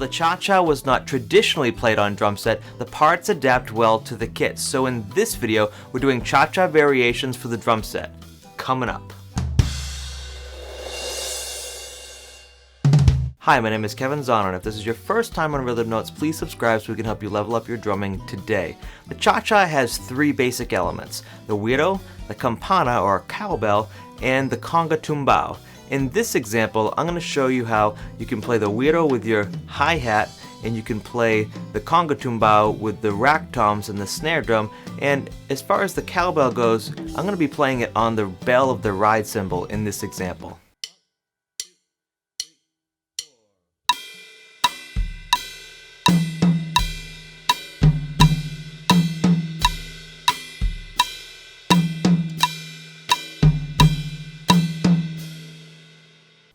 the cha-cha was not traditionally played on drum set, the parts adapt well to the kit. So in this video, we're doing cha-cha variations for the drum set. Coming up. Hi, my name is Kevin Zahner, and if this is your first time on Rhythm Notes, please subscribe so we can help you level up your drumming today. The cha-cha has three basic elements: the guiro, the campana or cowbell, and the conga tumbao. In this example, I'm going to show you how you can play the guiro with your hi-hat, and you can play the conga tumbao with the rack toms and the snare drum. And as far as the cowbell goes, I'm going to be playing it on the bell of the ride cymbal in this example.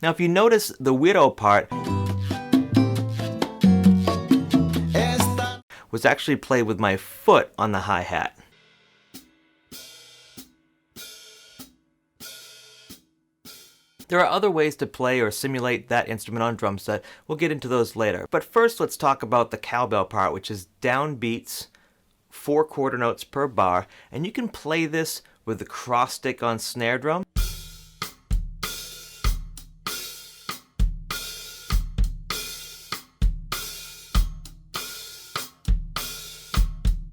Now if you notice, the guiro part was actually played with my foot on the hi-hat. There are other ways to play or simulate that instrument on drum set. We'll get into those later. But first let's talk about the cowbell part, which is down beats, 4 quarter notes per bar, and you can play this with the cross stick on snare drum.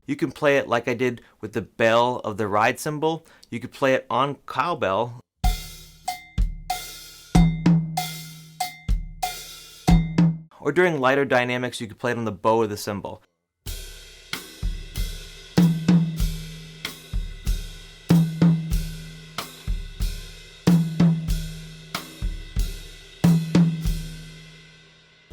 You can play it like I did with the bell of the ride cymbal. You could play it on cowbell. Or during lighter dynamics, you could play it on the bow of the cymbal.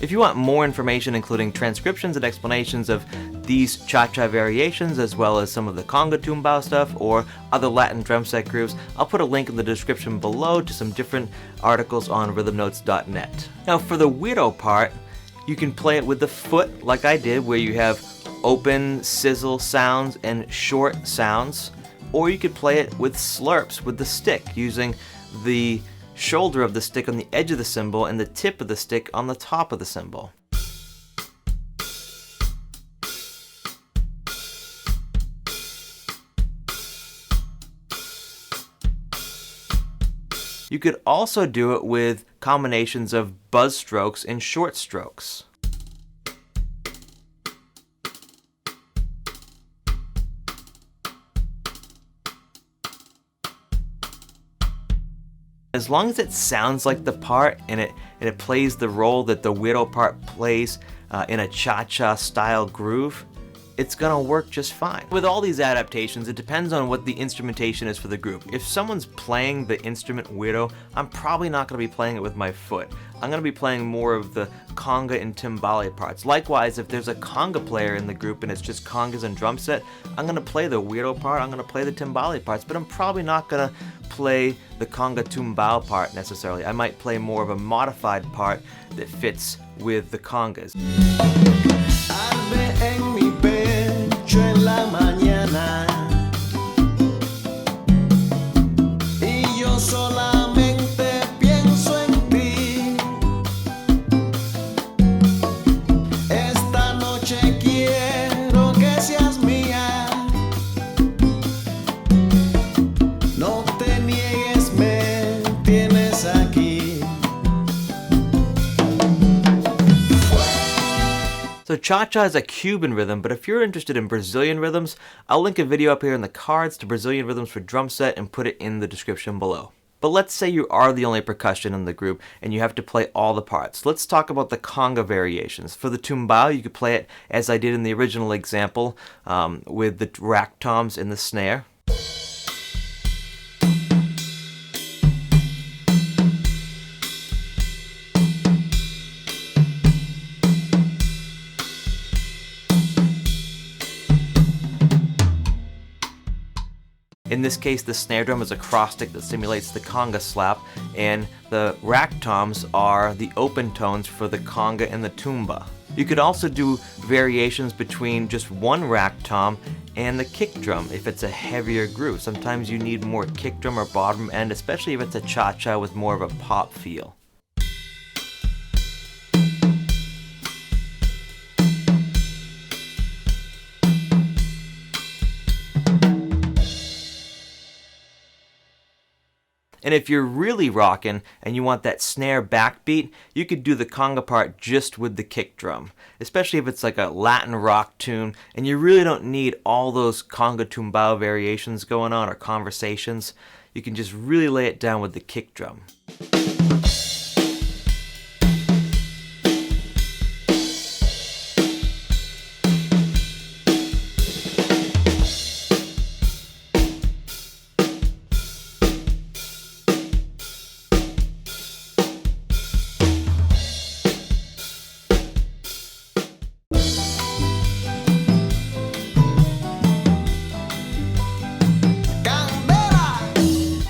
If you want more information, including transcriptions and explanations of these cha-cha variations, as well as some of the conga tumbao stuff or other Latin drum set grooves, I'll put a link in the description below to some different articles on rhythmnotes.net. Now for the guiro part, you can play it with the foot like I did, where you have open sizzle sounds and short sounds, or you could play it with slurps with the stick, using the shoulder of the stick on the edge of the cymbal and the tip of the stick on the top of the cymbal. You could also do it with combinations of buzz strokes and short strokes. As long as it sounds like the part and it plays the role that the guiro part plays in a cha-cha style groove, it's gonna work just fine. With all these adaptations, it depends on what the instrumentation is for the group. If someone's playing the instrument guiro, I'm probably not gonna be playing it with my foot. I'm gonna be playing more of the conga and timbale parts. Likewise, if there's a conga player in the group and it's just congas and drum set, I'm gonna play the guiro part, I'm gonna play the timbale parts, but I'm probably not gonna play the conga tumbao part necessarily. I might play more of a modified part that fits with the congas. En la mañana y yo solamente pienso en ti. Esta noche quiero que seas mía. No te niegues, me tienes aquí. So cha-cha is a Cuban rhythm, but if you're interested in Brazilian rhythms, I'll link a video up here in the cards to Brazilian rhythms for drum set and put it in the description below. But let's say you are the only percussion in the group and you have to play all the parts. Let's talk about the conga variations. For the tumbao, you could play it as I did in the original example with the rack toms and the snare. In this case, the snare drum is a cross stick that simulates the conga slap, and the rack toms are the open tones for the conga and the tumba. You could also do variations between just one rack tom and the kick drum if it's a heavier groove. Sometimes you need more kick drum or bottom end, especially if it's a cha-cha with more of a pop feel. And if you're really rockin' and you want that snare backbeat, you could do the conga part just with the kick drum. Especially if it's like a Latin rock tune and you really don't need all those conga tumbao variations going on or conversations. You can just really lay it down with the kick drum.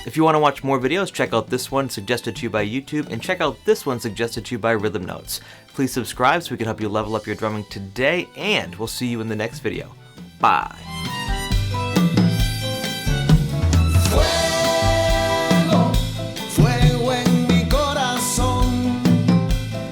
If you want to watch more videos, check out this one suggested to you by YouTube, and check out this one suggested to you by Rhythm Notes. Please subscribe so we can help you level up your drumming today, and we'll see you in the next video. Bye!